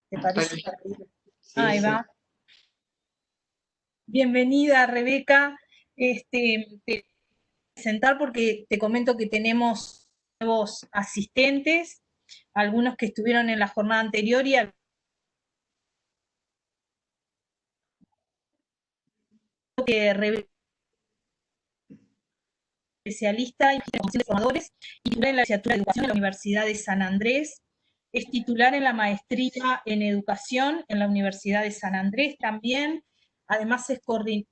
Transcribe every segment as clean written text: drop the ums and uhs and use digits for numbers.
¿Te Estoy parece? bien. Sí, Ahí sí. va. Bienvenida, Rebeca. Te voy a presentar porque te comento que tenemos nuevos asistentes, algunos que estuvieron en la jornada anterior y que Rebeca es especialista en formación de formadores y titular en la licenciatura de Educación en la Universidad de San Andrés. Es titular en la maestría en Educación en la Universidad de San Andrés también. Además es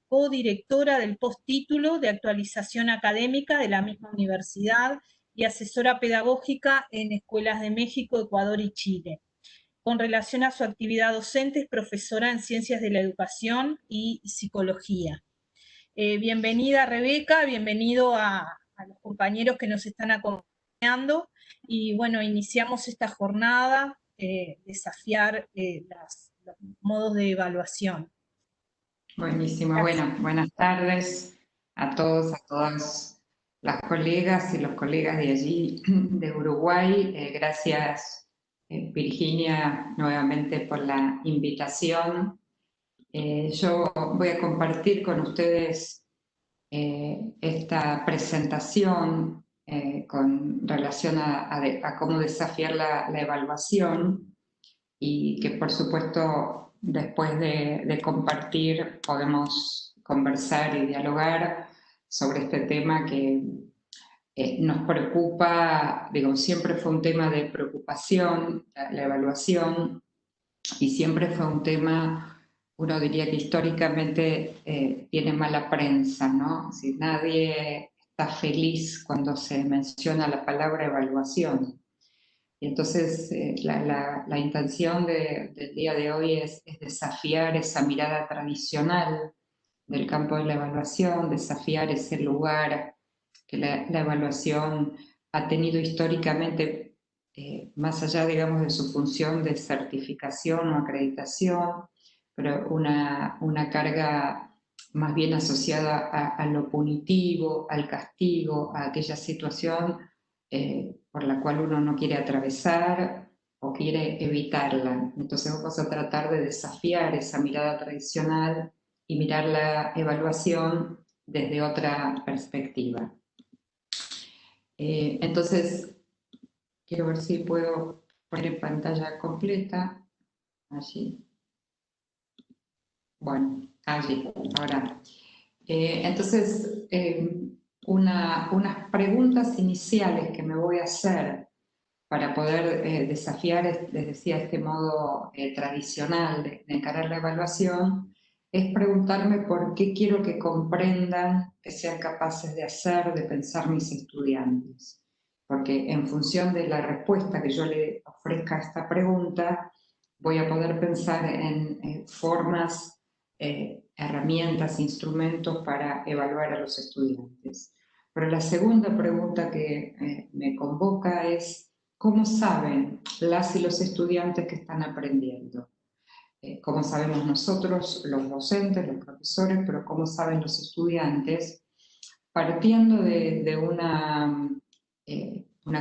codirectora del postítulo de actualización académica de la misma universidad y asesora pedagógica en escuelas de México, Ecuador y Chile. Con relación a su actividad docente, es profesora en Ciencias de la Educación y Psicología. Bienvenida, Rebeca, bienvenido a los compañeros que nos están acompañando. Y bueno, iniciamos esta jornada, desafiar los modos de evaluación. Buenísimo. Gracias. Bueno, buenas tardes a todos, a todas las colegas y los colegas de allí, de Uruguay. Gracias, Virginia, nuevamente por la invitación. Yo voy a compartir con ustedes esta presentación con relación a cómo desafiar la evaluación y que por supuesto después de compartir podemos conversar y dialogar sobre este tema que nos preocupa, digo, siempre fue un tema de preocupación, la evaluación, y siempre fue un tema, uno diría que históricamente tiene mala prensa, ¿no? Si nadie está feliz cuando se menciona la palabra evaluación. Y entonces la intención del día de hoy es desafiar esa mirada tradicional del campo de la evaluación, desafiar ese lugar que la evaluación ha tenido históricamente, más allá, digamos, de su función de certificación o acreditación, pero una carga más bien asociada a lo punitivo, al castigo, a aquella situación por la cual uno no quiere atravesar o quiere evitarla. Entonces vamos a tratar de desafiar esa mirada tradicional y mirar la evaluación desde otra perspectiva. Entonces, quiero ver si puedo poner en pantalla completa. Allí. Bueno, allí, ahora. Entonces, unas preguntas iniciales que me voy a hacer para poder desafiar, les decía, este modo tradicional de encarar la evaluación, es preguntarme por qué quiero que comprendan, que sean capaces de hacer, de pensar mis estudiantes. Porque en función de la respuesta que yo le ofrezca a esta pregunta, voy a poder pensar en formas, herramientas, instrumentos para evaluar a los estudiantes. Pero la segunda pregunta que me convoca es, ¿cómo saben las y los estudiantes que están aprendiendo? ¿Cómo sabemos nosotros, los docentes, los profesores, pero cómo saben los estudiantes? Partiendo de una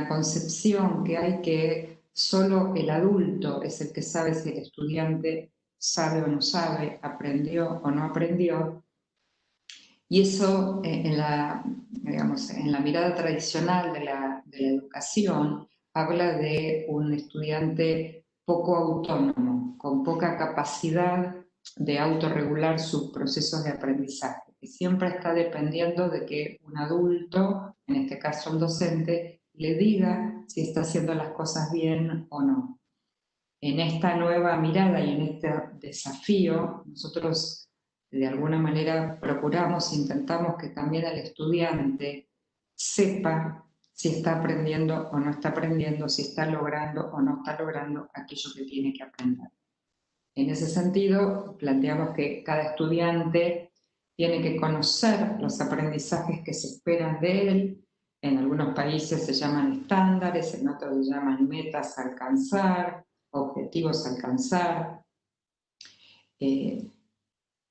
concepción que hay que solo el adulto es el que sabe si el estudiante sabe o no sabe, aprendió o no aprendió, y eso digamos, en la mirada tradicional de la educación habla de un estudiante poco autónomo, con poca capacidad de autorregular sus procesos de aprendizaje, que siempre está dependiendo de que un adulto, en este caso un docente, le diga si está haciendo las cosas bien o no. En esta nueva mirada y en este desafío, nosotros de alguna manera procuramos, intentamos que también el estudiante sepa si está aprendiendo o no está aprendiendo, si está logrando o no está logrando aquello que tiene que aprender. En ese sentido, planteamos que cada estudiante tiene que conocer los aprendizajes que se esperan de él. En algunos países se llaman estándares, en otros se llaman metas a alcanzar, objetivos a alcanzar. Y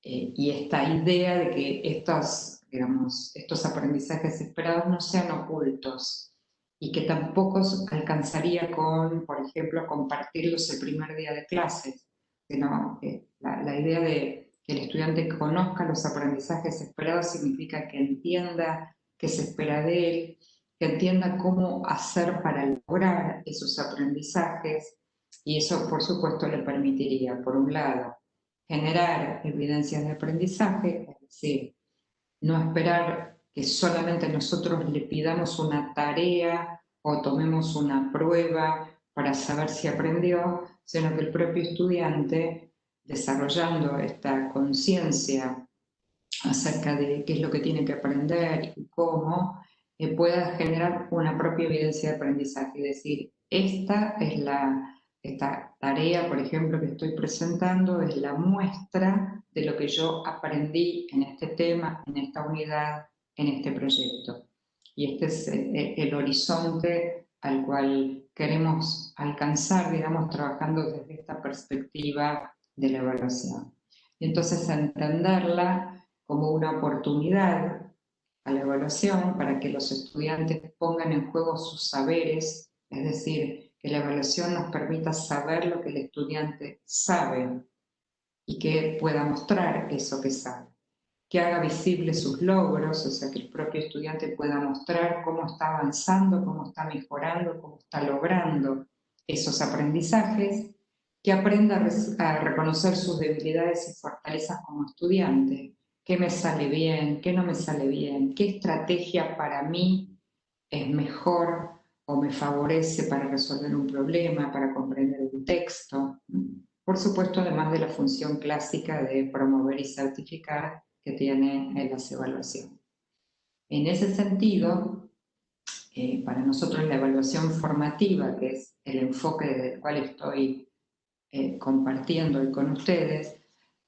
esta idea de que estos, digamos, estos aprendizajes esperados no sean ocultos y que tampoco alcanzaría con, por ejemplo, compartirlos el primer día de clases, sino la idea de que el estudiante conozca los aprendizajes esperados significa que entienda qué se espera de él, que entienda cómo hacer para lograr esos aprendizajes, y eso, por supuesto, le permitiría, por un lado, generar evidencias de aprendizaje, es decir, no esperar que solamente nosotros le pidamos una tarea o tomemos una prueba para saber si aprendió, sino que el propio estudiante, desarrollando esta conciencia acerca de qué es lo que tiene que aprender y cómo, pueda generar una propia evidencia de aprendizaje y decir, esta tarea, por ejemplo, que estoy presentando es la muestra de lo que yo aprendí en este tema, en esta unidad, en este proyecto. Y este es el horizonte al cual queremos alcanzar, digamos, trabajando desde esta perspectiva de la evaluación. Y entonces entenderla como una oportunidad a la evaluación para que los estudiantes pongan en juego sus saberes, es decir, que la evaluación nos permita saber lo que el estudiante sabe y que pueda mostrar eso que sabe, que haga visibles sus logros, o sea, que el propio estudiante pueda mostrar cómo está avanzando, cómo está mejorando, cómo está logrando esos aprendizajes, que aprenda a reconocer sus debilidades y fortalezas como estudiante, qué me sale bien, qué no me sale bien, qué estrategia para mí es mejor o me favorece para resolver un problema, para comprender un texto. Por supuesto, además de la función clásica de promover y certificar que tiene las evaluaciones. En ese sentido, para nosotros la evaluación formativa, que es el enfoque del cual estoy compartiendo hoy con ustedes,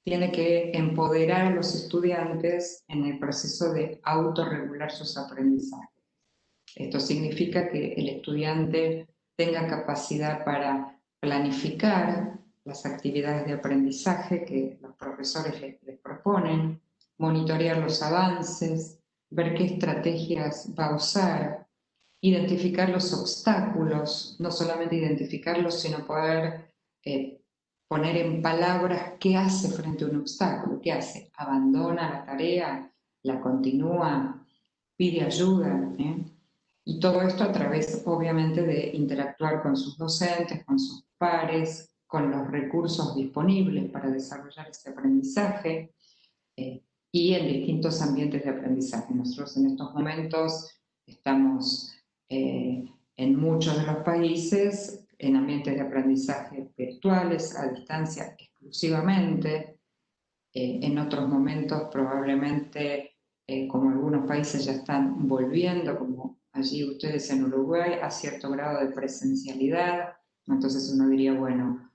tiene que empoderar a los estudiantes en el proceso de autorregular sus aprendizajes. Esto significa que el estudiante tenga capacidad para planificar las actividades de aprendizaje que los profesores les proponen, monitorear los avances, ver qué estrategias va a usar, identificar los obstáculos, no solamente identificarlos, sino poder poner en palabras qué hace frente a un obstáculo, qué hace, abandona la tarea, la continúa, pide ayuda. Y todo esto a través, obviamente, de interactuar con sus docentes, con sus pares, con los recursos disponibles para desarrollar ese aprendizaje y en distintos ambientes de aprendizaje. Nosotros en estos momentos estamos en muchos de los países en ambientes de aprendizaje virtuales, a distancia exclusivamente. En otros momentos probablemente, como algunos países ya están volviendo, como allí ustedes en Uruguay, a cierto grado de presencialidad. Entonces uno diría, bueno,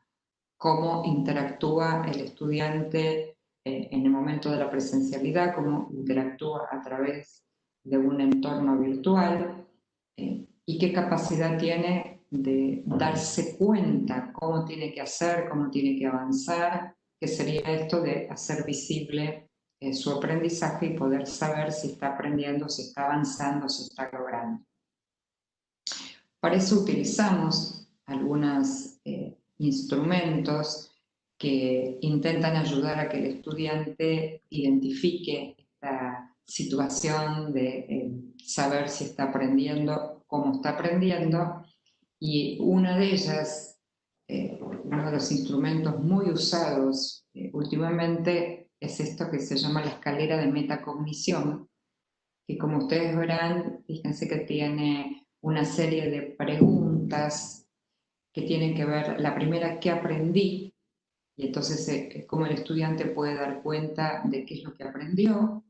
¿cómo interactúa el estudiante en el momento de la presencialidad? ¿Cómo interactúa a través de un entorno virtual? ¿Y qué capacidad tiene de darse cuenta cómo tiene que hacer, cómo tiene que avanzar? Que sería esto de hacer visible su aprendizaje y poder saber si está aprendiendo, si está avanzando, si está logrando. Para eso utilizamos algunos instrumentos que intentan ayudar a que el estudiante identifique esta situación de saber si está aprendiendo, cómo está aprendiendo, y una de ellas, uno de los instrumentos muy usados últimamente, es esto que se llama la escalera de metacognición, que como ustedes verán, fíjense que tiene una serie de preguntas que tienen que ver, la primera, ¿qué aprendí? Y entonces cómo el estudiante puede dar cuenta de qué es lo que aprendió.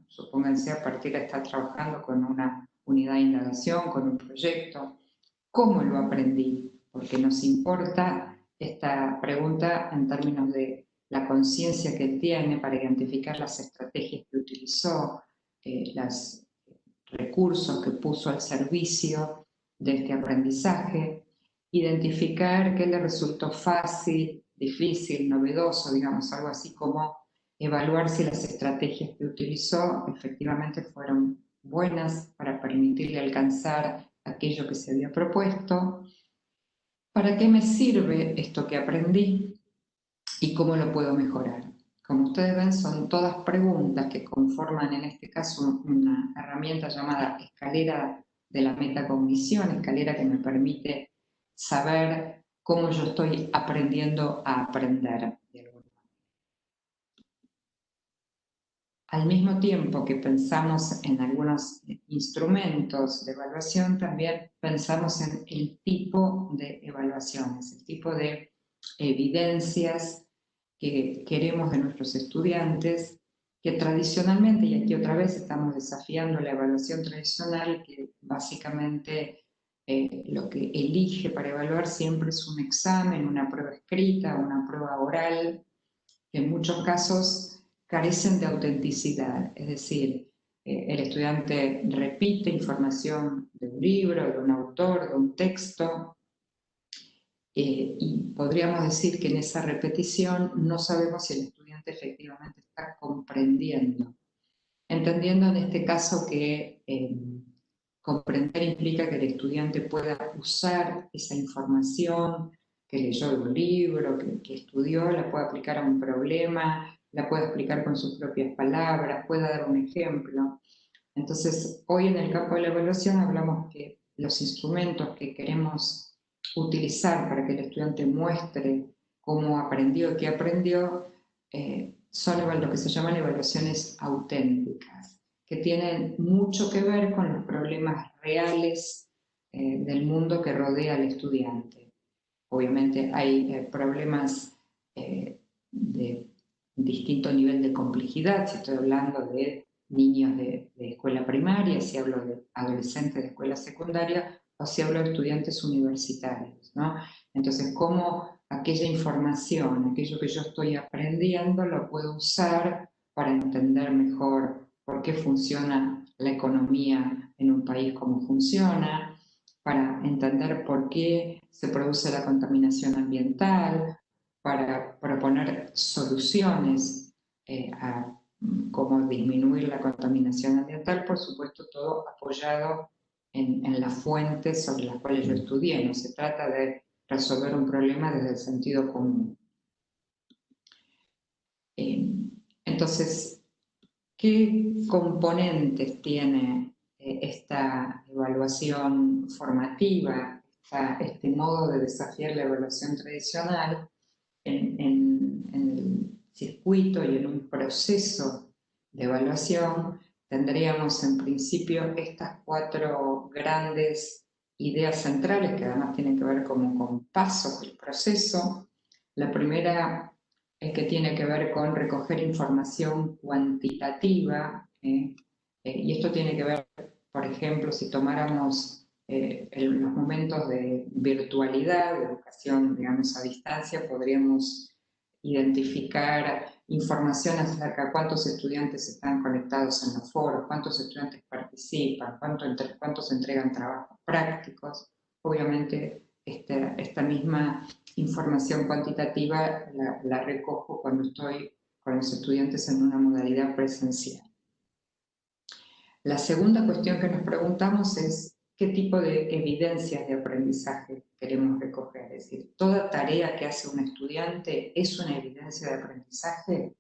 Supónganse, a partir de estar trabajando con una unidad de indagación, con un proyecto, ¿cómo lo aprendí? Porque nos importa esta pregunta en términos de la conciencia que él tiene para identificar las estrategias que utilizó, los recursos que puso al servicio de este aprendizaje, identificar qué le resultó fácil, difícil, novedoso, digamos, algo así como evaluar si las estrategias que utilizó efectivamente fueron buenas para permitirle alcanzar aquello que se había propuesto, ¿para qué me sirve esto que aprendí y cómo lo puedo mejorar? Como ustedes ven, son todas preguntas que conforman en este caso una herramienta llamada escalera de la metacognición, escalera que me permite saber cómo yo estoy aprendiendo a aprender. Al mismo tiempo que pensamos en algunos instrumentos de evaluación, también pensamos en el tipo de evaluaciones, el tipo de evidencias que queremos de nuestros estudiantes, que tradicionalmente, y aquí otra vez estamos desafiando la evaluación tradicional, que básicamente lo que elige para evaluar siempre es un examen, una prueba escrita, una prueba oral, que en muchos casos carecen de autenticidad, es decir, el estudiante repite información de un libro, de un autor, de un texto, y podríamos decir que en esa repetición no sabemos si el estudiante efectivamente está comprendiendo. Entendiendo en este caso que comprender implica que el estudiante pueda usar esa información que leyó de un libro, que estudió, la pueda aplicar a un problema, la pueda explicar con sus propias palabras, pueda dar un ejemplo. Entonces, hoy en el campo de la evaluación hablamos que los instrumentos que queremos utilizar para que el estudiante muestre cómo aprendió, qué aprendió, son lo que se llaman evaluaciones auténticas, que tienen mucho que ver con los problemas reales del mundo que rodea al estudiante. Obviamente hay problemas de distinto nivel de complejidad, si estoy hablando de niños de escuela primaria, si hablo de adolescentes de escuela secundaria o si hablo de estudiantes universitarios, ¿no? Entonces, cómo aquella información, aquello que yo estoy aprendiendo, lo puedo usar para entender mejor por qué funciona la economía en un país como funciona, para entender por qué se produce la contaminación ambiental, para proponer soluciones a cómo disminuir la contaminación ambiental, por supuesto todo apoyado en las fuentes sobre las cuales yo estudié. No se trata de resolver un problema desde el sentido común. Entonces, ¿qué componentes tiene esta evaluación formativa, este modo de desafiar la evaluación tradicional en el circuito y en un proceso de evaluación? Tendríamos en principio estas 4 grandes ideas centrales que además tienen que ver como con pasos del proceso. La primera es que tiene que ver con recoger información cuantitativa, y esto tiene que ver, por ejemplo, si tomáramos los momentos de virtualidad, de educación, digamos, a distancia, podríamos identificar información acerca de cuántos estudiantes están conectados en los foros, cuántos estudiantes participan, cuántos entregan trabajos prácticos. Obviamente, esta misma información cuantitativa la recojo cuando estoy con los estudiantes en una modalidad presencial. La segunda cuestión que nos preguntamos es qué tipo de evidencias de aprendizaje queremos recoger. Es decir, toda tarea que hace un estudiante es una evidencia de aprendizaje,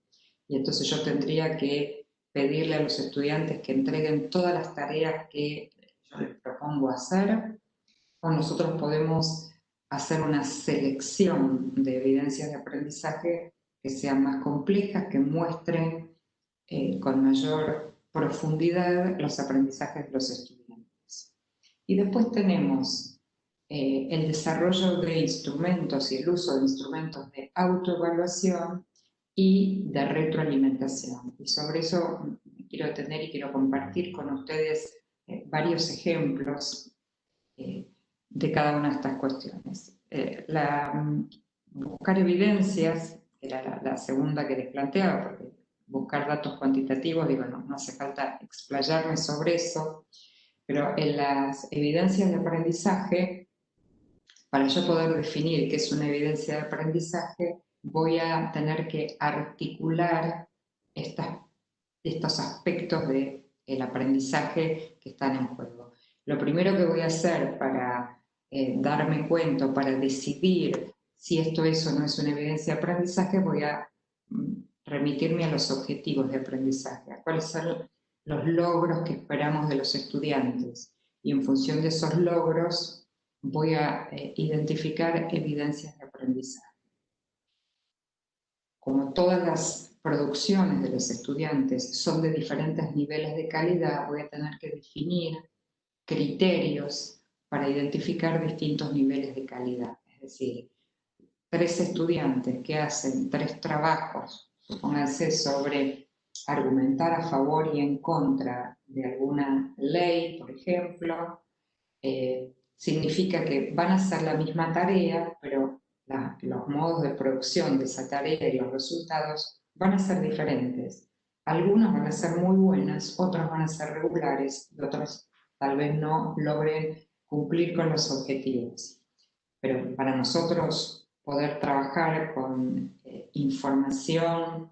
y entonces yo tendría que pedirle a los estudiantes que entreguen todas las tareas que yo les propongo hacer, o nosotros podemos hacer una selección de evidencias de aprendizaje que sean más complejas, que muestren con mayor profundidad los aprendizajes de los estudiantes. Y después tenemos el desarrollo de instrumentos y el uso de instrumentos de autoevaluación y de retroalimentación. Y sobre eso quiero tener y quiero compartir con ustedes varios ejemplos de cada una de estas cuestiones. Buscar evidencias, era la segunda que les planteaba, porque buscar datos cuantitativos, digo, no hace falta explayarme sobre eso, pero en las evidencias de aprendizaje, para yo poder definir qué es una evidencia de aprendizaje, voy a tener que articular estos aspectos del aprendizaje que están en juego. lo primero que voy a hacer para darme cuenta, para decidir si esto es o no es una evidencia de aprendizaje, voy a remitirme a los objetivos de aprendizaje, a cuáles son los logros que esperamos de los estudiantes. Y en función de esos logros voy a identificar evidencias de aprendizaje. Como todas las producciones de los estudiantes son de diferentes niveles de calidad, voy a tener que definir criterios para identificar distintos niveles de calidad. Es decir, 3 estudiantes que hacen 3 trabajos, supónganse, sobre argumentar a favor y en contra de alguna ley, por ejemplo, significa que van a hacer la misma tarea, pero los modos de producción de esa tarea y los resultados van a ser diferentes. Algunas van a ser muy buenas, otras van a ser regulares y otras tal vez no logren cumplir con los objetivos. Pero para nosotros poder trabajar con información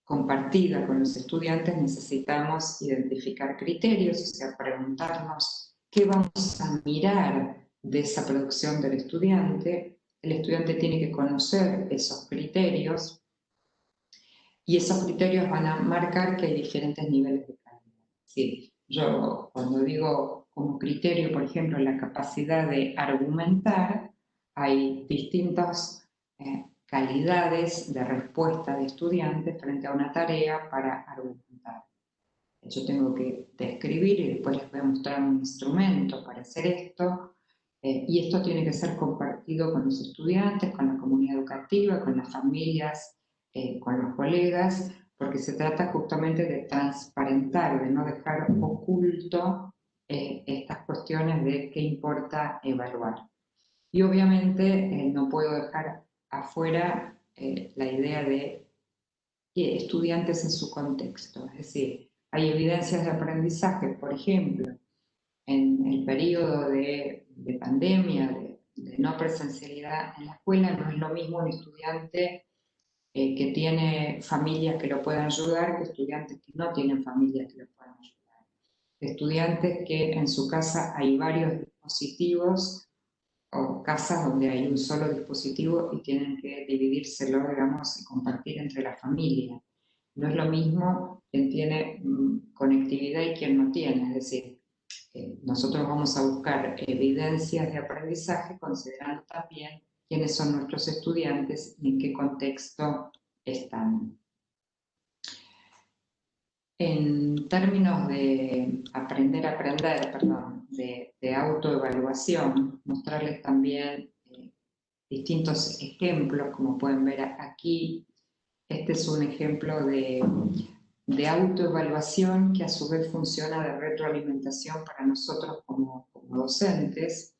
compartida con los estudiantes necesitamos identificar criterios, o sea, preguntarnos qué vamos a mirar de esa producción del estudiante. El estudiante tiene que conocer esos criterios y esos criterios van a marcar que hay diferentes niveles de calidad. Sí, yo cuando digo como criterio, por ejemplo, la capacidad de argumentar, hay distintas calidades de respuesta de estudiantes frente a una tarea para argumentar. Yo tengo que describir y después les voy a mostrar un instrumento para hacer esto, y esto tiene que ser compartido con los estudiantes, con la comunidad educativa, con las familias, con los colegas, porque se trata justamente de transparentar, de no dejar oculto estas cuestiones de qué importa evaluar. Y obviamente no puedo dejar afuera la idea de estudiantes en su contexto, es decir, hay evidencias de aprendizaje, por ejemplo, en el periodo de pandemia, de no presencialidad en la escuela, no es lo mismo un estudiante que tiene familias que lo puedan ayudar que estudiantes que no tienen familias que lo puedan ayudar. Estudiantes que en su casa hay varios dispositivos o casas donde hay un solo dispositivo y tienen que dividírselo, digamos, y compartir entre la familia. No es lo mismo quien tiene conectividad y quien no tiene, es decir, nosotros vamos a buscar evidencias de aprendizaje considerando también quiénes son nuestros estudiantes y en qué contexto están. En términos de aprender a aprender, perdón, de autoevaluación, mostrarles también distintos ejemplos, como pueden ver aquí. Este es un ejemplo de autoevaluación que a su vez funciona de retroalimentación para nosotros como docentes,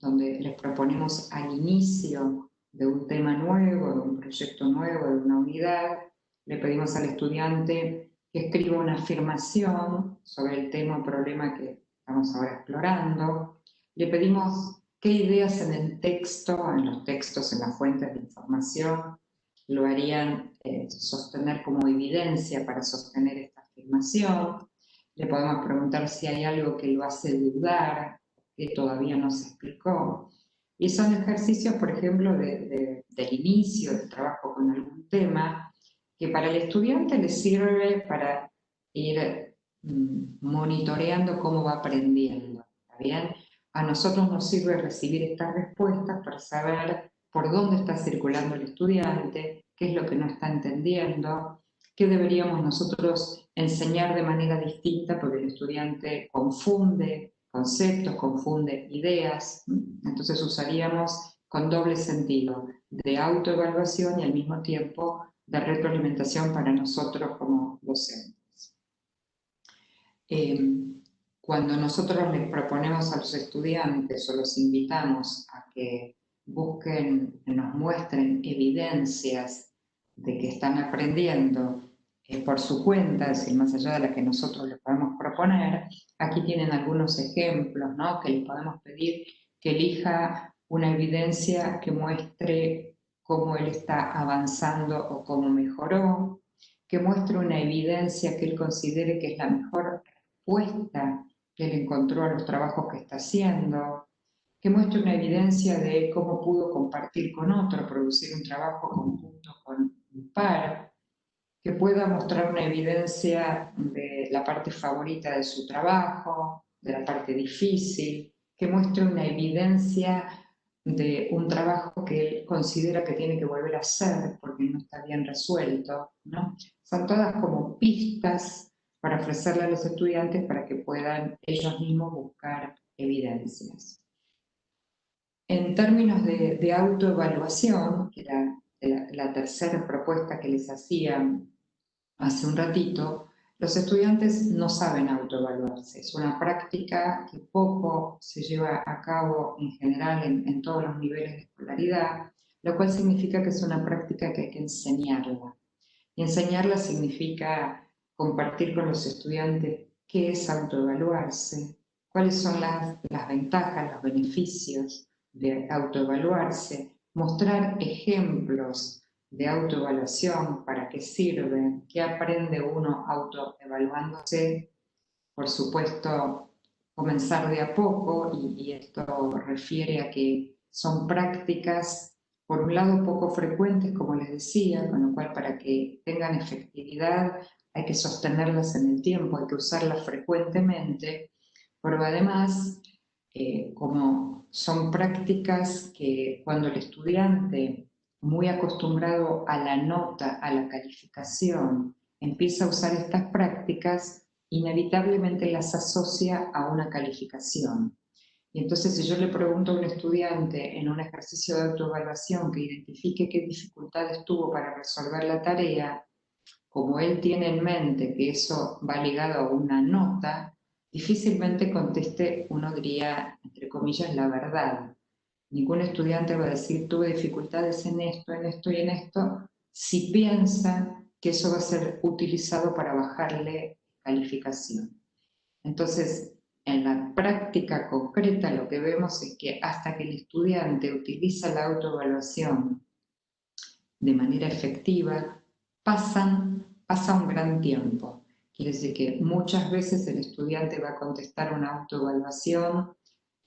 donde les proponemos al inicio de un tema nuevo, de un proyecto nuevo, de una unidad, le pedimos al estudiante que escriba una afirmación sobre el tema o problema que estamos ahora explorando. Le pedimos qué ideas en el texto, en los textos, en las fuentes de información, lo harían sostener como evidencia para sostener esta afirmación. Le podemos preguntar si hay algo que lo hace dudar, que todavía no se explicó. Y son ejercicios, por ejemplo, del inicio del trabajo con algún tema, que para el estudiante le sirve para ir monitoreando cómo va aprendiendo. ¿Está bien? A nosotros nos sirve recibir estas respuestas para saber por dónde está circulando el estudiante, qué es lo que no está entendiendo, qué deberíamos nosotros enseñar de manera distinta, porque el estudiante confunde conceptos, confunde ideas. Entonces usaríamos con doble sentido, de autoevaluación y al mismo tiempo de retroalimentación para nosotros como docentes. Cuando nosotros les proponemos a los estudiantes o los invitamos a que busquen, que nos muestren evidencias de que están aprendiendo por su cuenta, es decir, más allá de la que nosotros les podemos proponer, aquí tienen algunos ejemplos, ¿no? Que les podemos pedir que elija una evidencia que muestre cómo él está avanzando o cómo mejoró, que muestre una evidencia que él considere que es la mejor respuesta que le encontró a los trabajos que está haciendo, que muestre una evidencia de cómo pudo compartir con otro, producir un trabajo conjunto con un par, que pueda mostrar una evidencia de la parte favorita de su trabajo, de la parte difícil, que muestre una evidencia de un trabajo que él considera que tiene que volver a hacer porque no está bien resuelto, ¿no? Son todas como pistas para ofrecerle a los estudiantes para que puedan ellos mismos buscar evidencias. En términos de autoevaluación, que era la tercera propuesta que les hacía hace un ratito, los estudiantes no saben autoevaluarse. Es una práctica que poco se lleva a cabo en general en todos los niveles de escolaridad, lo cual significa que es una práctica que hay que enseñarla. Y enseñarla significa compartir con los estudiantes qué es autoevaluarse, cuáles son las ventajas, los beneficios de autoevaluarse, mostrar ejemplos de autoevaluación, para qué sirven, qué aprende uno autoevaluándose. Por supuesto, comenzar de a poco, y esto refiere a que son prácticas, por un lado, poco frecuentes, como les decía, con lo cual para que tengan efectividad hay que sostenerlas en el tiempo, hay que usarlas frecuentemente, pero además, como son prácticas que cuando el estudiante, muy acostumbrado a la nota, a la calificación, empieza a usar estas prácticas, inevitablemente las asocia a una calificación. Y entonces, si yo le pregunto a un estudiante en un ejercicio de autoevaluación que identifique qué dificultades tuvo para resolver la tarea, como él tiene en mente que eso va ligado a una nota, difícilmente conteste, uno diría, entre comillas, la verdad. Ningún estudiante va a decir, tuve dificultades en esto y en esto, si piensa que eso va a ser utilizado para bajarle calificación. Entonces, en la práctica concreta lo que vemos es que hasta que el estudiante utiliza la autoevaluación de manera efectiva, pasa un gran tiempo. Quiere decir que muchas veces el estudiante va a contestar una autoevaluación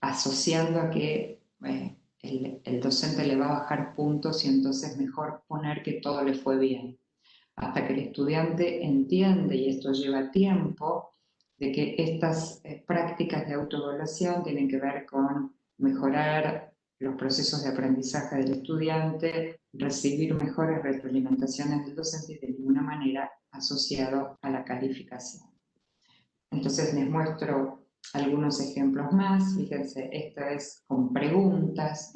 asociando a que el docente le va a bajar puntos y entonces mejor poner que todo le fue bien. Hasta que el estudiante entiende, y esto lleva tiempo, de que estas prácticas de autoevaluación tienen que ver con mejorar los procesos de aprendizaje del estudiante, recibir mejores retroalimentaciones del docente y de ninguna manera asociado a la calificación. Entonces les muestro algunos ejemplos más. Fíjense, esto es con preguntas.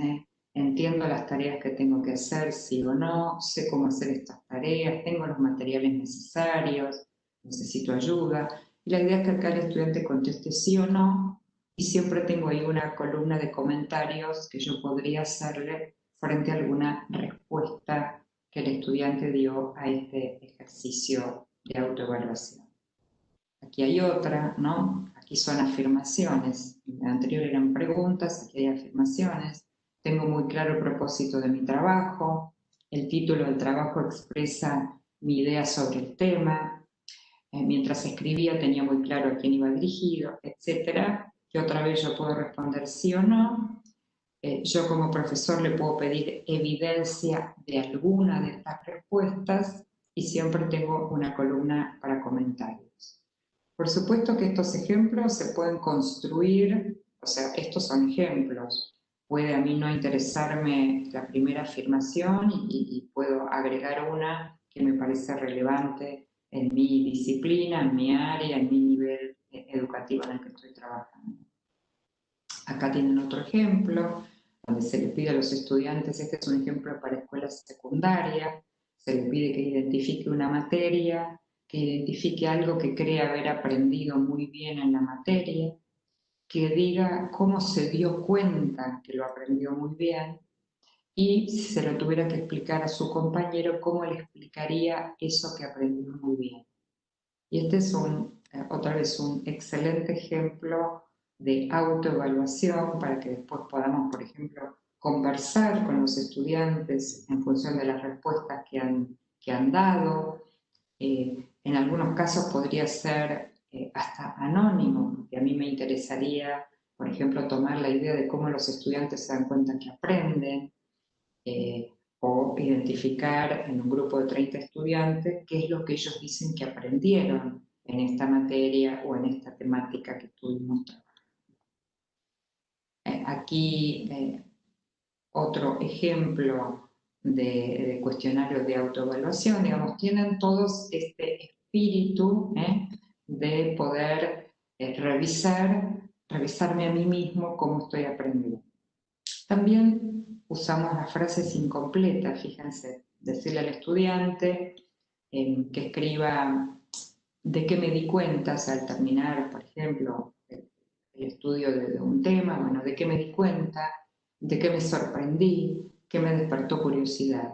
Entiendo las tareas que tengo que hacer, sí o no, sé cómo hacer estas tareas, tengo los materiales necesarios, necesito ayuda. Y la idea es que acá el estudiante conteste sí o no, y siempre tengo ahí una columna de comentarios que yo podría hacerle frente a alguna respuesta que el estudiante dio a este ejercicio de autoevaluación. Aquí hay otra, ¿no? Aquí son afirmaciones. En la anterior eran preguntas, aquí hay afirmaciones. Tengo muy claro el propósito de mi trabajo. El título del trabajo expresa mi idea sobre el tema. Mientras escribía tenía muy claro a quién iba dirigido, etc. Que otra vez yo puedo responder sí o no. Yo como profesor le puedo pedir evidencia de alguna de estas respuestas y siempre tengo una columna para comentarios. Por supuesto que estos ejemplos se pueden construir, o sea, estos son ejemplos. Puede a mí no interesarme la primera afirmación y puedo agregar una que me parece relevante en mi disciplina, en mi área, en mi nivel educativo en el que estoy trabajando. Acá tienen otro ejemplo, donde se le pide a los estudiantes, este es un ejemplo para escuelas secundarias, se le pide que identifique una materia, que identifique algo que cree haber aprendido muy bien en la materia, que diga cómo se dio cuenta que lo aprendió muy bien, y si se lo tuviera que explicar a su compañero, cómo le explicaría eso que aprendió muy bien. Y este es otra vez un excelente ejemplo de autoevaluación para que después podamos, por ejemplo, conversar con los estudiantes en función de las respuestas que han dado. En algunos casos podría ser hasta anónimo, que a mí me interesaría, por ejemplo, tomar la idea de cómo los estudiantes se dan cuenta que aprenden, o identificar en un grupo de 30 estudiantes qué es lo que ellos dicen que aprendieron en esta materia o en esta temática que estuvimos trabajando. Aquí otro ejemplo de cuestionarios de autoevaluación, digamos, tienen todos este espíritu de poder revisarme a mí mismo cómo estoy aprendiendo. También usamos las frases incompletas, fíjense, decirle al estudiante que escriba de qué me di cuenta al terminar, por ejemplo, el estudio de un tema, bueno, de qué me di cuenta, de qué me sorprendí, qué me despertó curiosidad.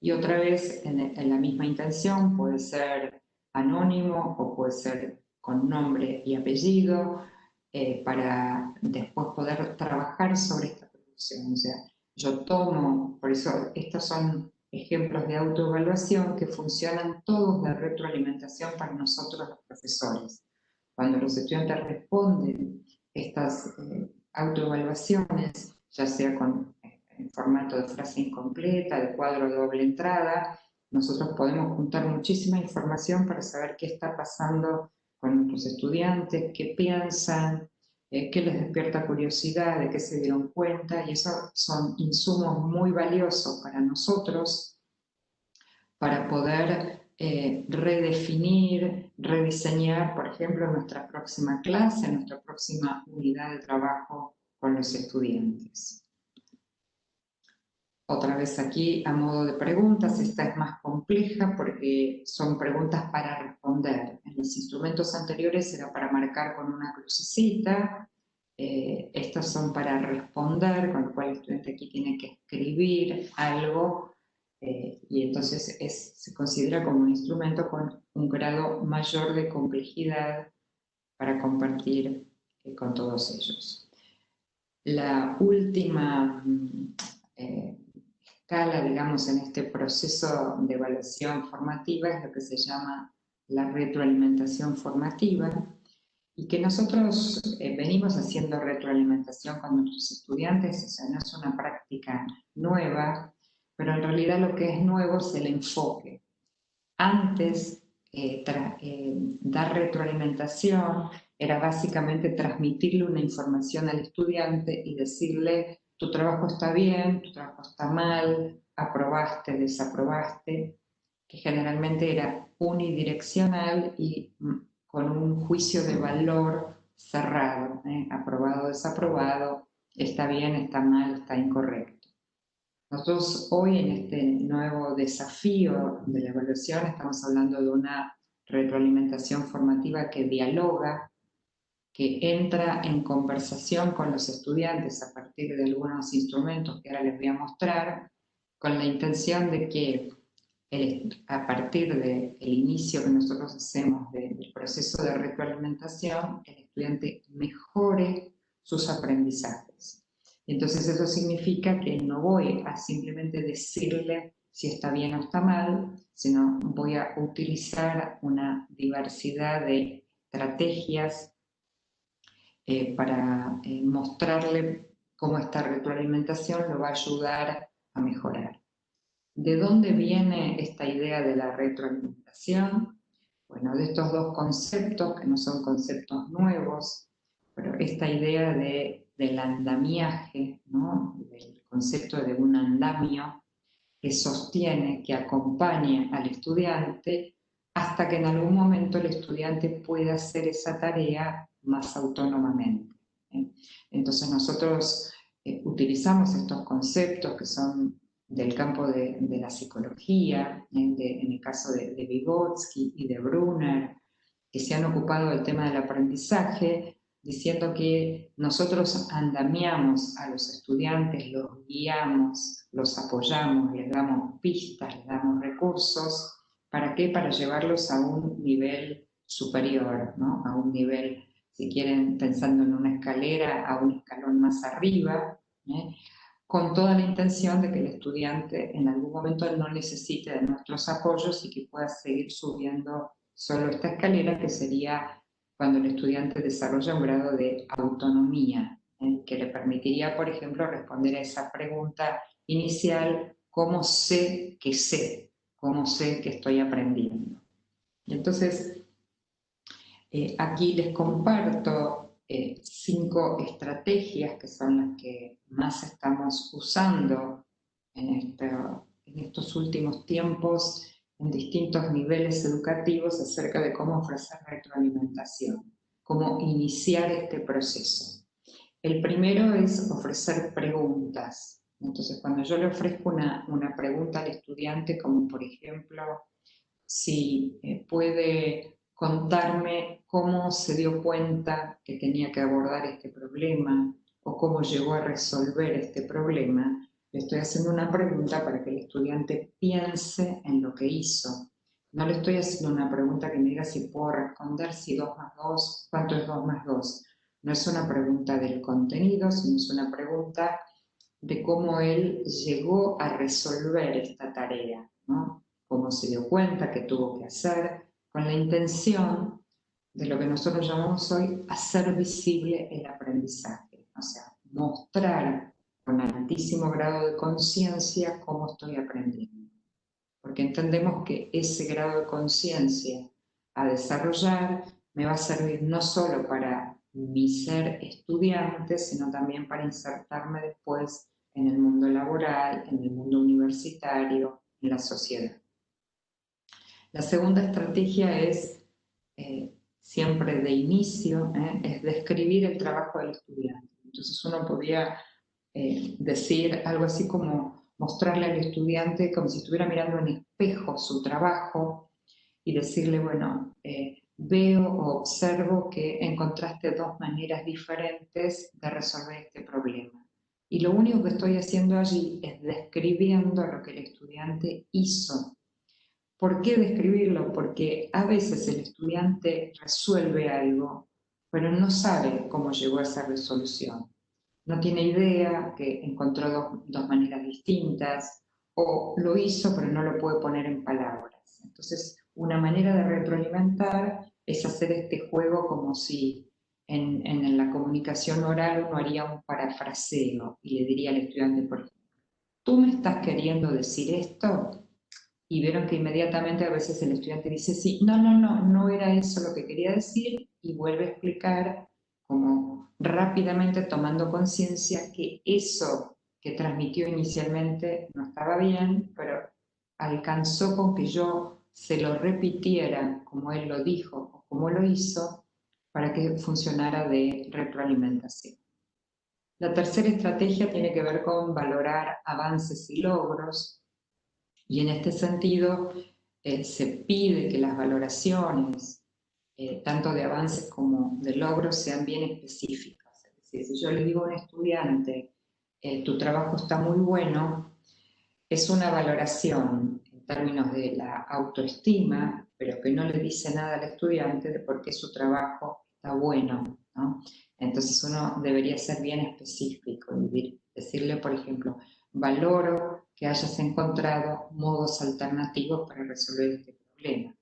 Y otra vez, en la misma intención, puede ser anónimo o puede ser con nombre y apellido, para después poder trabajar sobre esta producción. O sea, yo tomo, por eso estos son ejemplos de autoevaluación que funcionan todos de retroalimentación para nosotros los profesores. Cuando los estudiantes responden estas autoevaluaciones, ya sea en formato de frase incompleta, de cuadro de doble entrada, nosotros podemos juntar muchísima información para saber qué está pasando con nuestros estudiantes, qué piensan, qué les despierta curiosidad, de qué se dieron cuenta, y esos son insumos muy valiosos para nosotros para poder redefinir, rediseñar, por ejemplo, nuestra próxima clase, nuestra próxima unidad de trabajo con los estudiantes. Otra vez aquí, a modo de preguntas, esta es más compleja porque son preguntas para responder. En los instrumentos anteriores era para marcar con una crucecita, estos son para responder, con lo cual el estudiante aquí tiene que escribir algo, y entonces se considera como un instrumento con un grado mayor de complejidad para compartir con todos ellos. La última escala, digamos, en este proceso de evaluación formativa es lo que se llama la retroalimentación formativa, y que nosotros venimos haciendo retroalimentación con nuestros estudiantes. O sea, no es una práctica nueva, pero en realidad lo que es nuevo es el enfoque. Antes, dar retroalimentación era básicamente transmitirle una información al estudiante y decirle: tu trabajo está bien, tu trabajo está mal, aprobaste, desaprobaste, que generalmente era unidireccional y con un juicio de valor cerrado, aprobado, desaprobado, está bien, está mal, está incorrecto. Nosotros hoy, en este nuevo desafío de la evaluación, estamos hablando de una retroalimentación formativa que dialoga, que entra en conversación con los estudiantes a partir de algunos instrumentos que ahora les voy a mostrar, con la intención de que a partir del inicio que nosotros hacemos del proceso de retroalimentación, el estudiante mejore sus aprendizajes. Entonces eso significa que no voy a simplemente decirle si está bien o está mal, sino voy a utilizar una diversidad de estrategias para mostrarle cómo esta retroalimentación lo va a ayudar a mejorar. ¿De dónde viene esta idea de la retroalimentación? Bueno, de estos dos conceptos, que no son conceptos nuevos, pero esta idea del andamiaje, ¿no? Del concepto de un andamio que sostiene, que acompaña al estudiante hasta que en algún momento el estudiante pueda hacer esa tarea más autónomamente. Entonces nosotros utilizamos estos conceptos que son del campo de la psicología, en el caso de Vygotsky y de Brunner, que se han ocupado del tema del aprendizaje, diciendo que nosotros andamiamos a los estudiantes, los guiamos, los apoyamos, les damos pistas, les damos recursos. ¿Para qué? Para llevarlos a un nivel superior, ¿no? A un nivel, si quieren, pensando en una escalera, a un escalón más arriba, con toda la intención de que el estudiante en algún momento no necesite de nuestros apoyos y que pueda seguir subiendo solo esta escalera, que sería cuando el estudiante desarrolla un grado de autonomía, que le permitiría, por ejemplo, responder a esa pregunta inicial: ¿cómo sé que sé? ¿Cómo sé que estoy aprendiendo? Y entonces, aquí les comparto 5 estrategias que son las que más estamos usando en estos últimos tiempos en distintos niveles educativos acerca de cómo ofrecer retroalimentación, cómo iniciar este proceso. El primero es ofrecer preguntas. Entonces, cuando yo le ofrezco una pregunta al estudiante, como por ejemplo, si puede contarme cómo se dio cuenta que tenía que abordar este problema o cómo llegó a resolver este problema, le estoy haciendo una pregunta para que el estudiante piense en lo que hizo. No le estoy haciendo una pregunta que me diga si puedo responder si 2 más 2, ¿cuánto es 2 más 2? No es una pregunta del contenido, sino es una pregunta de cómo él llegó a resolver esta tarea, ¿no? Cómo se dio cuenta que tuvo que hacer, con la intención de lo que nosotros llamamos hoy hacer visible el aprendizaje, o sea, mostrar con altísimo grado de conciencia cómo estoy aprendiendo. Porque entendemos que ese grado de conciencia a desarrollar me va a servir no solo para mi ser estudiante, sino también para insertarme después en el mundo laboral, en el mundo universitario, en la sociedad. La segunda estrategia es, siempre de inicio, es describir el trabajo del estudiante. Entonces uno podría decir algo así como mostrarle al estudiante como si estuviera mirando en espejo su trabajo y decirle, bueno, veo o observo que encontraste 2 maneras diferentes de resolver este problema. Y lo único que estoy haciendo allí es describiendo lo que el estudiante hizo. ¿Por qué describirlo? Porque a veces el estudiante resuelve algo, pero no sabe cómo llegó a esa resolución. No tiene idea que encontró 2 maneras distintas, o lo hizo pero no lo puede poner en palabras. Entonces, una manera de retroalimentar es hacer este juego como si en la comunicación oral uno haría un parafraseo y le diría al estudiante, por ejemplo, ¿tú me estás queriendo decir esto? Y vieron que inmediatamente a veces el estudiante dice, sí, no era eso lo que quería decir, y vuelve a explicar como rápidamente tomando conciencia que eso que transmitió inicialmente no estaba bien, pero alcanzó con que yo se lo repitiera como él lo dijo o como lo hizo para que funcionara de retroalimentación. La tercera estrategia tiene que ver con valorar avances y logros, y en este sentido se pide que las valoraciones, tanto de avances como de logros, sean bien específicas. Es decir, si yo le digo a un estudiante, tu trabajo está muy bueno, es una valoración en términos de la autoestima, pero que no le dice nada al estudiante de por qué su trabajo está bueno, ¿no? Entonces uno debería ser bien específico y decirle, por ejemplo, valoro que hayas encontrado modos alternativos para resolver este problema.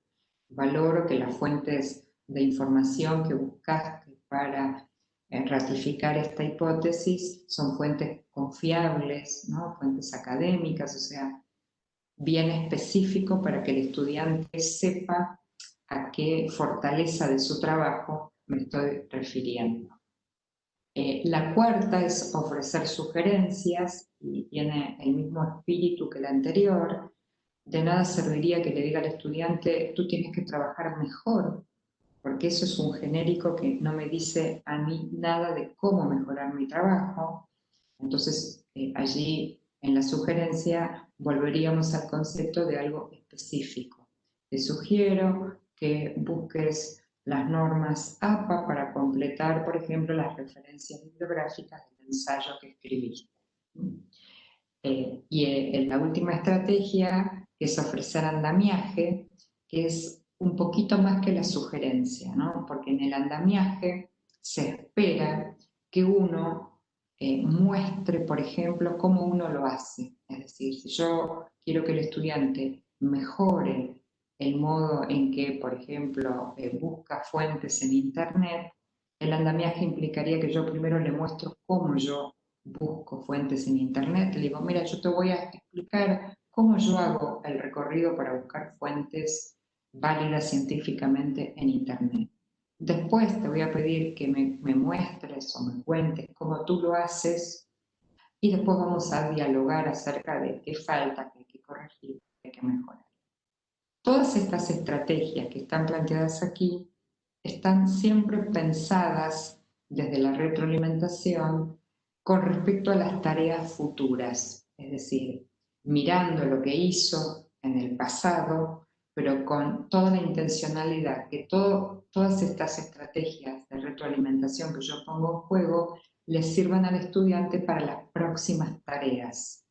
Valoro que las fuentes de información que buscaste para ratificar esta hipótesis son fuentes confiables, ¿no? Fuentes académicas, o sea, bien específico para que el estudiante sepa a qué fortaleza de su trabajo me estoy refiriendo. La cuarta es ofrecer sugerencias, y tiene el mismo espíritu que la anterior. De nada serviría que le diga al estudiante, tú tienes que trabajar mejor, porque eso es un genérico que no me dice a mí nada de cómo mejorar mi trabajo. Entonces, allí en la sugerencia volveríamos al concepto de algo específico. Te sugiero que busques las normas APA para completar, por ejemplo, las referencias bibliográficas del ensayo que escribiste. En la última estrategia, que es ofrecer andamiaje, que es un poquito más que la sugerencia, ¿no? Porque en el andamiaje se espera que uno muestre, por ejemplo, cómo uno lo hace. Es decir, si yo quiero que el estudiante mejore el modo en que, por ejemplo, busca fuentes en Internet, el andamiaje implicaría que yo primero le muestro cómo yo busco fuentes en Internet. Le digo, mira, yo te voy a explicar cómo yo hago el recorrido para buscar fuentes válidas científicamente en Internet. Después te voy a pedir que me muestres o me cuentes cómo tú lo haces y después vamos a dialogar acerca de qué falta, qué hay que corregir, qué hay que mejorar. Todas estas estrategias que están planteadas aquí están siempre pensadas desde la retroalimentación con respecto a las tareas futuras, es decir, mirando lo que hizo en el pasado, pero con toda la intencionalidad que todas estas estrategias de retroalimentación que yo pongo en juego les sirvan al estudiante para las próximas tareas.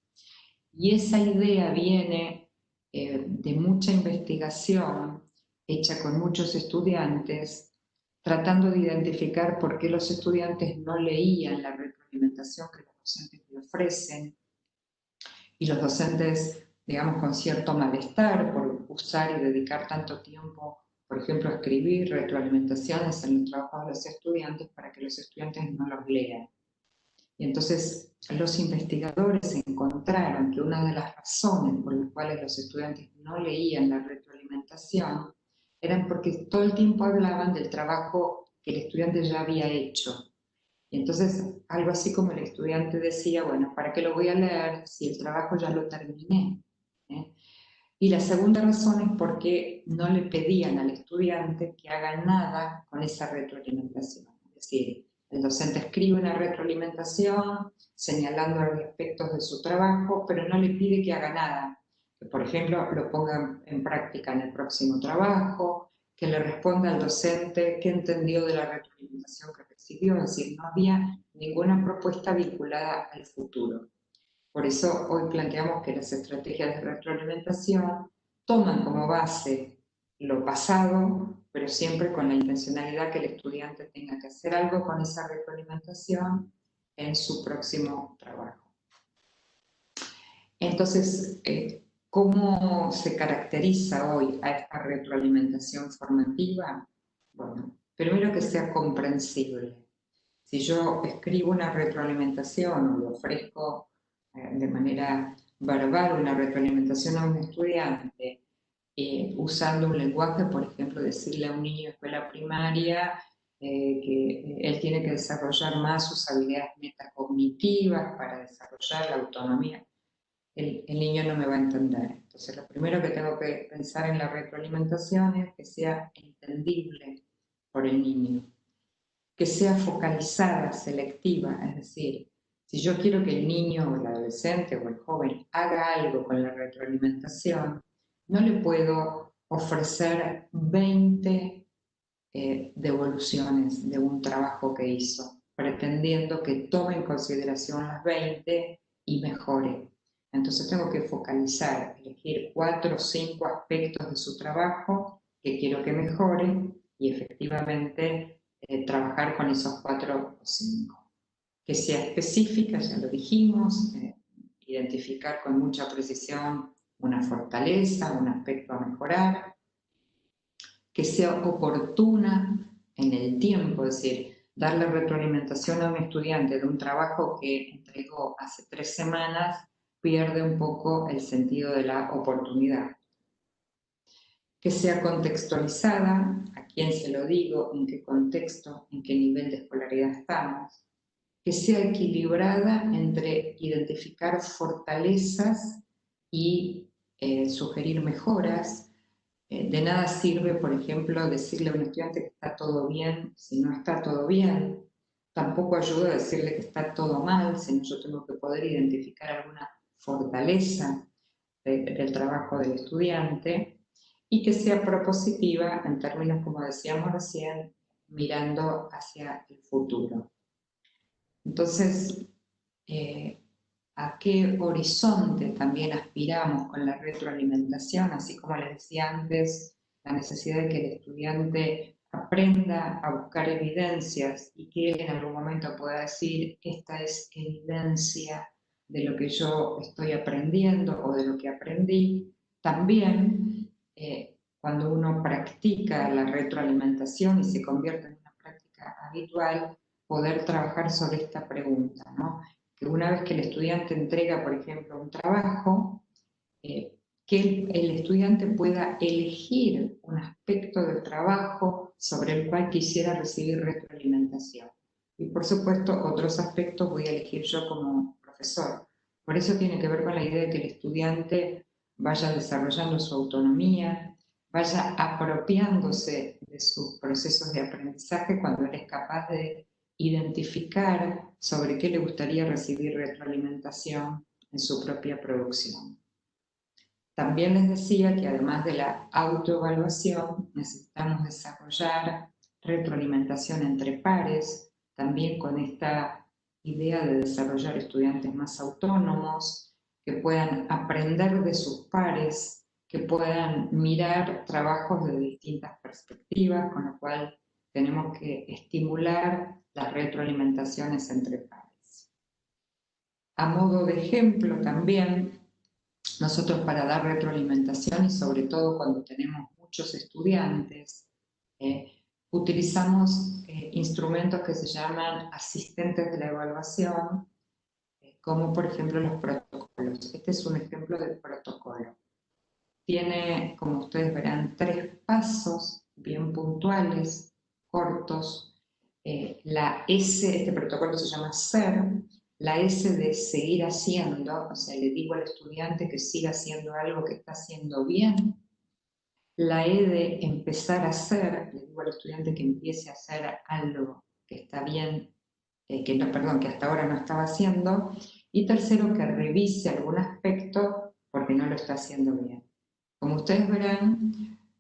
Y esa idea viene de mucha investigación hecha con muchos estudiantes, tratando de identificar por qué los estudiantes no leían la retroalimentación que los docentes le ofrecen, y los docentes, digamos, con cierto malestar por usar y dedicar tanto tiempo, por ejemplo, a escribir retroalimentaciones en los trabajos de los estudiantes para que los estudiantes no los lean. Y entonces los investigadores encontraron que una de las razones por las cuales los estudiantes no leían la retroalimentación eran porque todo el tiempo hablaban del trabajo que el estudiante ya había hecho. Y entonces algo así como el estudiante decía, bueno, ¿para qué lo voy a leer si el trabajo ya lo terminé? Y la segunda razón es porque no le pedían al estudiante que haga nada con esa retroalimentación. Es decir, el docente escribe una retroalimentación señalando los aspectos de su trabajo, pero no le pide que haga nada. Que, por ejemplo, lo ponga en práctica en el próximo trabajo, que le responda al docente qué entendió de la retroalimentación que recibió. Es decir, no había ninguna propuesta vinculada al futuro. Por eso hoy planteamos que las estrategias de retroalimentación toman como base lo pasado, pero siempre con la intencionalidad que el estudiante tenga que hacer algo con esa retroalimentación en su próximo trabajo. Entonces, ¿cómo se caracteriza hoy a esta retroalimentación formativa? Bueno, primero que sea comprensible. Si yo escribo una retroalimentación o le ofrezco de manera verbal una retroalimentación a un estudiante, usando un lenguaje, por ejemplo, decirle a un niño de escuela primaria que él tiene que desarrollar más sus habilidades metacognitivas para desarrollar la autonomía, el niño no me va a entender. Entonces, lo primero que tengo que pensar en la retroalimentación es que sea entendible por el niño, que sea focalizada, selectiva, es decir, si yo quiero que el niño o el adolescente o el joven haga algo con la retroalimentación, no le puedo ofrecer 20 devoluciones de un trabajo que hizo, pretendiendo que tome en consideración las 20 y mejore. Entonces tengo que focalizar, elegir 4 o 5 aspectos de su trabajo que quiero que mejore y efectivamente trabajar con esos 4 o 5. Que sea específica, ya lo dijimos, identificar con mucha precisión una fortaleza, un aspecto a mejorar, que sea oportuna en el tiempo, es decir, darle retroalimentación a un estudiante de un trabajo que entregó hace 3 semanas pierde un poco el sentido de la oportunidad. Que sea contextualizada, a quién se lo digo, en qué contexto, en qué nivel de escolaridad estamos. Que sea equilibrada entre identificar fortalezas y sugerir mejoras. De nada sirve, por ejemplo, decirle a un estudiante que está todo bien si no está todo bien. Tampoco ayuda a decirle que está todo mal, sino yo tengo que poder identificar alguna fortaleza del trabajo del estudiante y que sea propositiva en términos, como decíamos recién, mirando hacia el futuro. Entonces, ¿a qué horizonte también aspiramos con la retroalimentación? Así como les decía antes, la necesidad de que el estudiante aprenda a buscar evidencias y que él en algún momento pueda decir, esta es evidencia de lo que yo estoy aprendiendo o de lo que aprendí. También, cuando uno practica la retroalimentación y se convierte en una práctica habitual, poder trabajar sobre esta pregunta, ¿no? Que una vez que el estudiante entrega, por ejemplo, un trabajo, que el estudiante pueda elegir un aspecto del trabajo sobre el cual quisiera recibir retroalimentación. Y por supuesto, otros aspectos voy a elegir yo como profesor. Por eso tiene que ver con la idea de que el estudiante vaya desarrollando su autonomía, vaya apropiándose de sus procesos de aprendizaje cuando él es capaz de identificar sobre qué le gustaría recibir retroalimentación en su propia producción. También les decía que además de la autoevaluación, necesitamos desarrollar retroalimentación entre pares, también con esta idea de desarrollar estudiantes más autónomos, que puedan aprender de sus pares, que puedan mirar trabajos de distintas perspectivas, con lo cual tenemos que estimular las retroalimentaciones entre pares. A modo de ejemplo también, nosotros para dar retroalimentación y sobre todo cuando tenemos muchos estudiantes, utilizamos instrumentos que se llaman asistentes de la evaluación, como por ejemplo los protocolos. Este es un ejemplo del protocolo. Tiene, como ustedes verán, 3 pasos bien puntuales, cortos. La S, este protocolo se llama SER, la S de seguir haciendo, o sea, le digo al estudiante que siga haciendo algo que está haciendo bien. La E de empezar a hacer, le digo al estudiante que empiece a hacer algo que está bien, que hasta ahora no estaba haciendo. Y tercero, que revise algún aspecto porque no lo está haciendo bien. Como ustedes verán,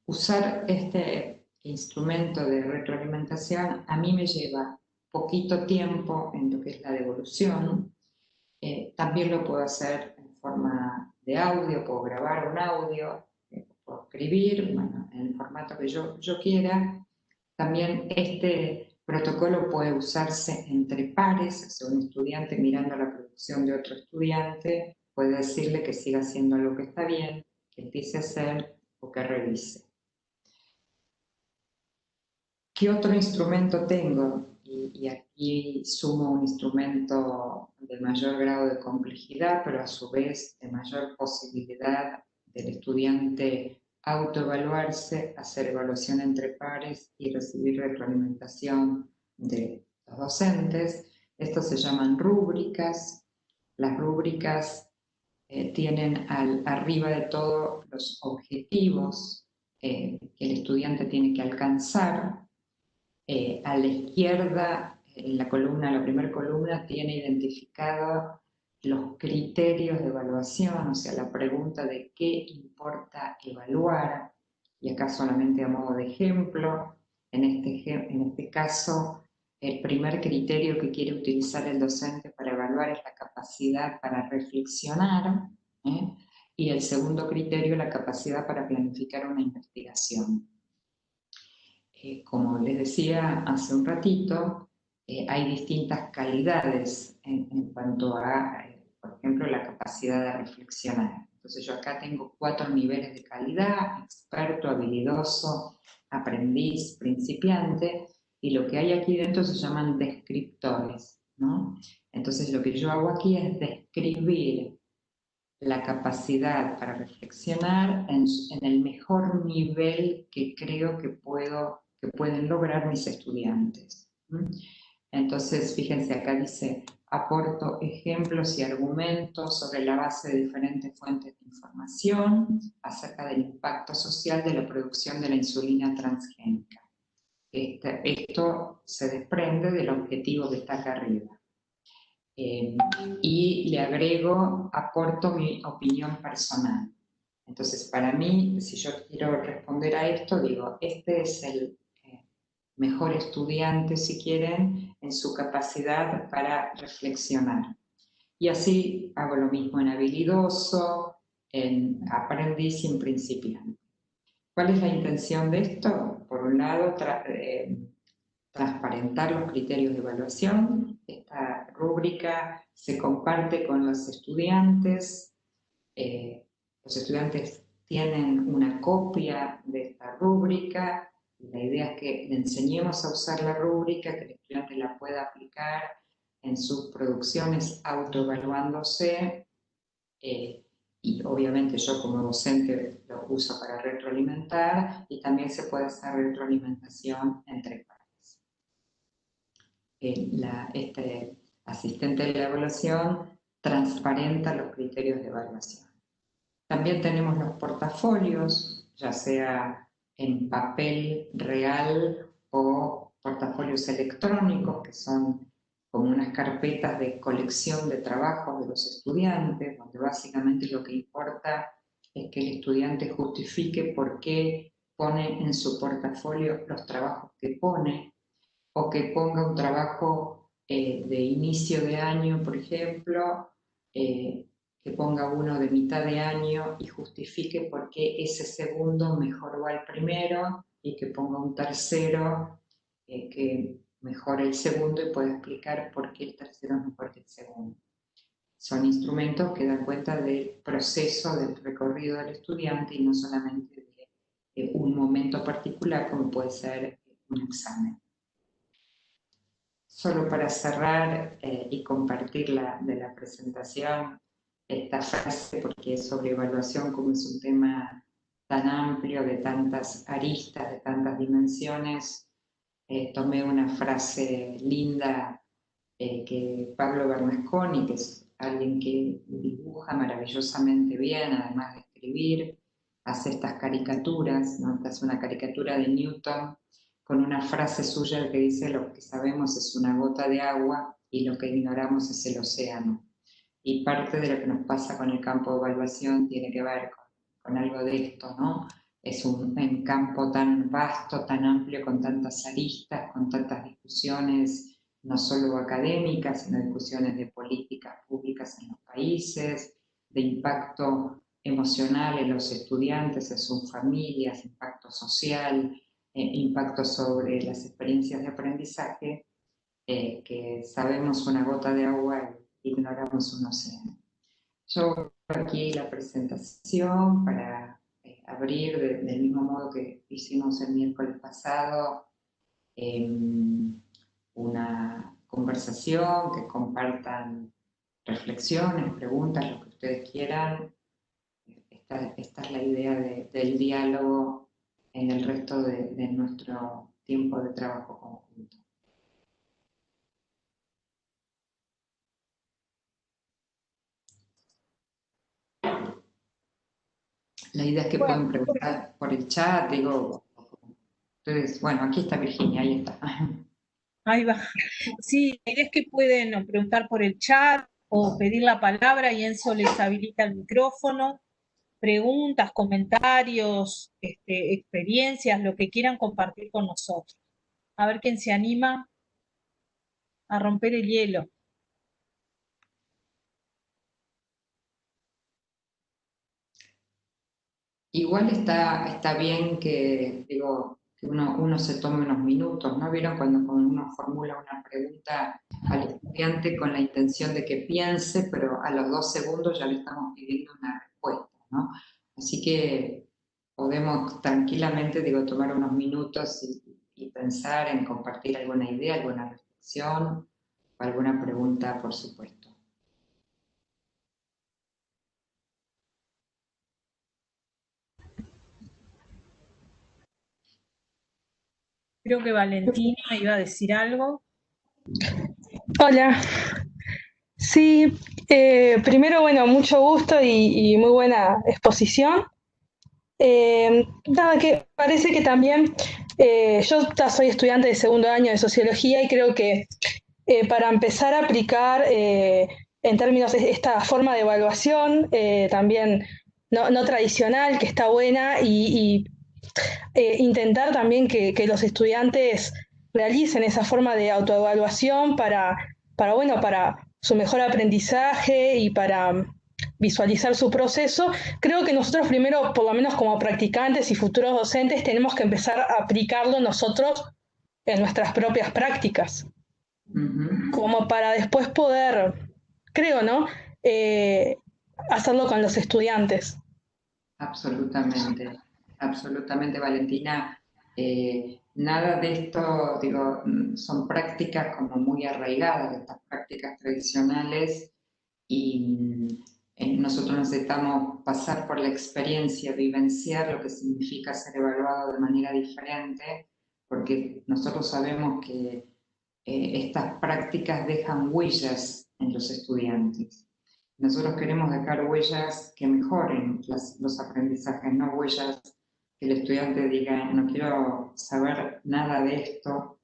usar este instrumento de retroalimentación a mí me lleva poquito tiempo en lo que es la devolución. También lo puedo hacer en forma de audio, puedo grabar un audio, puedo escribir, bueno, en el formato que yo quiera. También este protocolo puede usarse entre pares, o sea, un estudiante mirando la producción de otro estudiante puede decirle que siga haciendo algo que está bien, que empiece a hacer o que revise. ¿Qué otro instrumento tengo? Y aquí sumo un instrumento de mayor grado de complejidad, pero a su vez de mayor posibilidad del estudiante autoevaluarse, hacer evaluación entre pares y recibir retroalimentación de los docentes. Estos se llaman rúbricas. Las rúbricas tienen arriba de todo los objetivos que el estudiante tiene que alcanzar. A la izquierda, en la primera columna, tiene identificado los criterios de evaluación, o sea, la pregunta de qué importa evaluar, y acá solamente a modo de ejemplo. En este caso, el primer criterio que quiere utilizar el docente para evaluar es la capacidad para reflexionar, y el segundo criterio, la capacidad para planificar una investigación. Como les decía hace un ratito, hay distintas calidades en cuanto a, por ejemplo, la capacidad de reflexionar. Entonces yo acá tengo 4 niveles de calidad: experto, habilidoso, aprendiz, principiante, y lo que hay aquí dentro se llaman descriptores, ¿no? Entonces lo que yo hago aquí es describir la capacidad para reflexionar en el mejor nivel que creo que pueden lograr mis estudiantes. Entonces, fíjense, acá dice: aporto ejemplos y argumentos sobre la base de diferentes fuentes de información acerca del impacto social de la producción de la insulina transgénica. Esto se desprende del objetivo que está acá arriba. Y le agrego, aporto mi opinión personal. Entonces, para mí, si yo quiero responder a esto, digo, este es el mejor estudiante, si quieren, en su capacidad para reflexionar. Y así hago lo mismo en habilidoso, en aprendiz y en principiante. ¿Cuál es la intención de esto? Por un lado, transparentar los criterios de evaluación. Esta rúbrica se comparte con los estudiantes. Los estudiantes tienen una copia de esta rúbrica. La idea es que le enseñemos a usar la rúbrica, que el estudiante la pueda aplicar en sus producciones autoevaluándose, y obviamente yo como docente lo uso para retroalimentar, y también se puede hacer retroalimentación entre pares. Este asistente de la evaluación transparenta los criterios de evaluación. También tenemos los portafolios, ya sea en papel real o portafolios electrónicos, que son como unas carpetas de colección de trabajos de los estudiantes, donde básicamente lo que importa es que el estudiante justifique por qué pone en su portafolio los trabajos que pone, o que ponga un trabajo de inicio de año, por ejemplo, que ponga uno de mitad de año y justifique por qué ese segundo mejoró al primero, y que ponga un tercero que mejore el segundo y pueda explicar por qué el tercero es mejor que el segundo. Son instrumentos que dan cuenta del proceso, del recorrido del estudiante, y no solamente de un momento particular como puede ser un examen. Solo para cerrar y compartir de la presentación esta frase, porque es sobre evaluación, como es un tema tan amplio, de tantas aristas, de tantas dimensiones, tomé una frase linda que Pablo Bernasconi, que es alguien que dibuja maravillosamente bien, además de escribir, hace estas caricaturas, ¿no? Esta es una caricatura de Newton, con una frase suya que dice: lo que sabemos es una gota de agua y lo que ignoramos es el océano. Y parte de lo que nos pasa con el campo de evaluación tiene que ver con algo de esto, ¿no? Es un campo tan vasto, tan amplio, con tantas aristas, con tantas discusiones, no solo académicas, sino discusiones de políticas públicas en los países, de impacto emocional en los estudiantes, en sus familias, impacto social, impacto sobre las experiencias de aprendizaje, que sabemos una gota de agua e ignoramos un océano. Yo aquí la presentación para abrir del mismo modo que hicimos el miércoles pasado, una conversación, que compartan reflexiones, preguntas, lo que ustedes quieran. Esta es la idea del diálogo en el resto de nuestro tiempo de trabajo conjunto. La idea es que pueden preguntar por el chat, digo. Entonces, bueno, aquí está Virginia, ahí está. Ahí va. Sí, la idea es que pueden preguntar por el chat o pedir la palabra y Enzo les habilita el micrófono. Preguntas, comentarios, experiencias, lo que quieran compartir con nosotros. A ver quién se anima a romper el hielo. Igual está bien que, digo, que uno se tome unos minutos, ¿no? ¿Vieron cuando uno formula una pregunta al estudiante con la intención de que piense, pero a los 2 segundos ya le estamos pidiendo una respuesta, ¿no? Así que podemos tranquilamente, digo, tomar unos minutos y pensar en compartir alguna idea, alguna reflexión o alguna pregunta, por supuesto. Creo que Valentina iba a decir algo. Hola. Sí, primero, bueno, mucho gusto y muy buena exposición. Nada, que parece que también yo soy estudiante de segundo año de sociología y creo que para empezar a aplicar en términos de esta forma de evaluación también no tradicional, que está buena, y intentar también que los estudiantes realicen esa forma de autoevaluación para su mejor aprendizaje y para visualizar su proceso. Creo que nosotros primero, por lo menos como practicantes y futuros docentes, tenemos que empezar a aplicarlo nosotros en nuestras propias prácticas, como para después poder, creo, ¿no? Hacerlo con los estudiantes. Absolutamente, absolutamente, Valentina. Nada de esto, digo, son prácticas como muy arraigadas, estas prácticas tradicionales, y nosotros necesitamos pasar por la experiencia, vivenciar lo que significa ser evaluado de manera diferente, porque nosotros sabemos que estas prácticas dejan huellas en los estudiantes. Nosotros queremos dejar huellas que mejoren los aprendizajes, no huellas que el estudiante diga, no quiero saber nada de esto.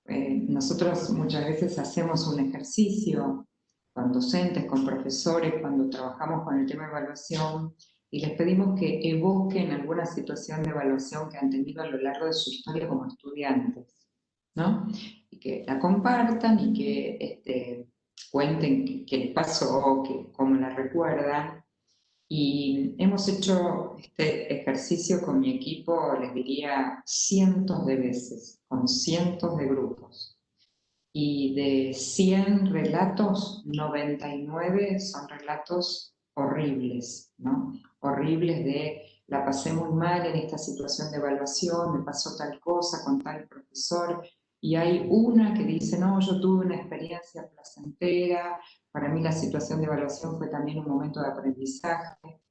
Nosotros muchas veces hacemos un ejercicio con docentes, con profesores, cuando trabajamos con el tema de evaluación, y les pedimos que evoquen alguna situación de evaluación que han tenido a lo largo de su historia como estudiantes, ¿no? Y que la compartan y que cuenten qué les pasó, cómo la recuerdan. Y hemos hecho este ejercicio con mi equipo, les diría, cientos de veces, con cientos de grupos. Y de 100 relatos, 99 son relatos horribles, ¿no? Horribles de la pasé muy mal en esta situación de evaluación, me pasó tal cosa con tal profesor, y hay una que dice, no, yo tuve una experiencia placentera, para mí la situación de evaluación fue también un momento de aprendizaje.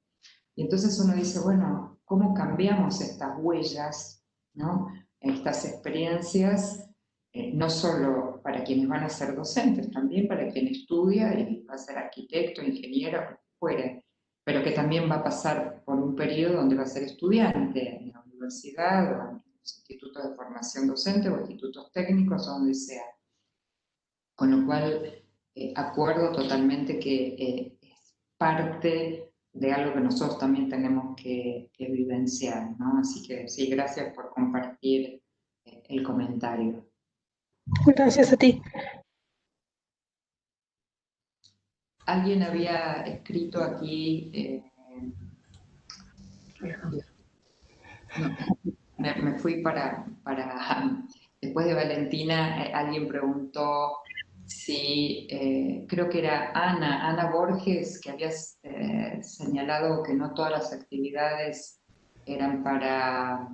Y entonces uno dice, bueno, ¿cómo cambiamos estas huellas, ¿no? Estas experiencias, no solo para quienes van a ser docentes, también para quien estudia y va a ser arquitecto, ingeniero, lo que fuere, pero que también va a pasar por un periodo donde va a ser estudiante en la universidad o en los institutos de formación docente o institutos técnicos o donde sea. Con lo cual, acuerdo totalmente que es parte de algo que nosotros también tenemos que vivenciar, ¿no? Así que sí, gracias por compartir el comentario. Gracias a ti. Alguien había escrito aquí, no, me fui después de Valentina, alguien preguntó si, creo que era Ana Borges, que había señalado que no todas las actividades eran para,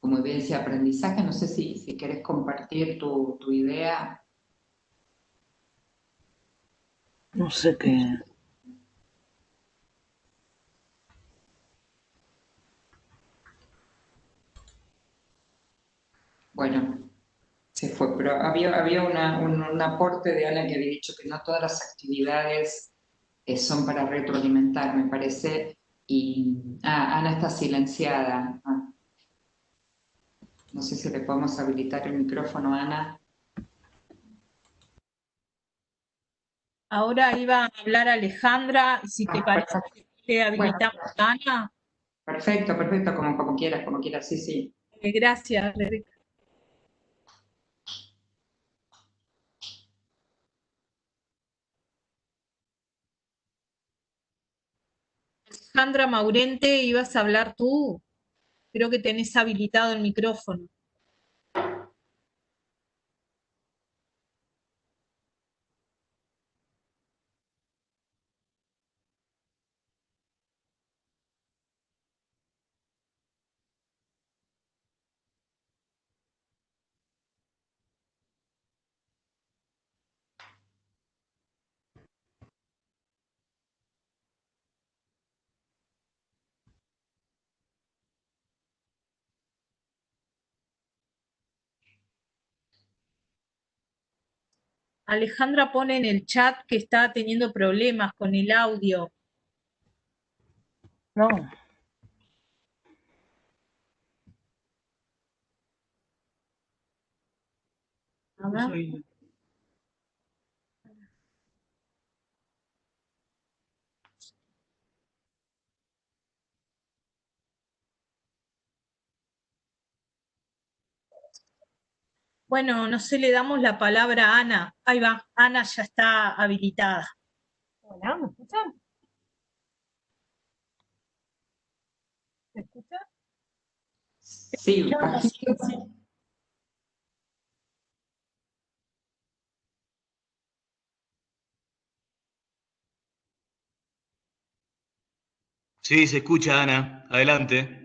como evidencia de aprendizaje. No sé si querés compartir tu idea. No sé qué. Bueno, se fue, pero había un aporte de Ana que había dicho que no todas las actividades son para retroalimentar, me parece. Y Ana está silenciada. No sé si le podemos habilitar el micrófono a Ana. Ahora iba a hablar Alejandra, si te parece que habilitamos a Ana. Perfecto, como quieras, sí, sí. Gracias, Rebeca. Alejandra Maurente, ibas a hablar tú. Creo que tenés habilitado el micrófono. Alejandra pone en el chat que está teniendo problemas con el audio. No. A ver. Soy... Bueno, no sé, le damos la palabra a Ana. Ahí va, Ana ya está habilitada. Hola, ¿me escuchan? ¿Me escuchan? Sí, bajito. Sí, se escucha, Ana. Adelante.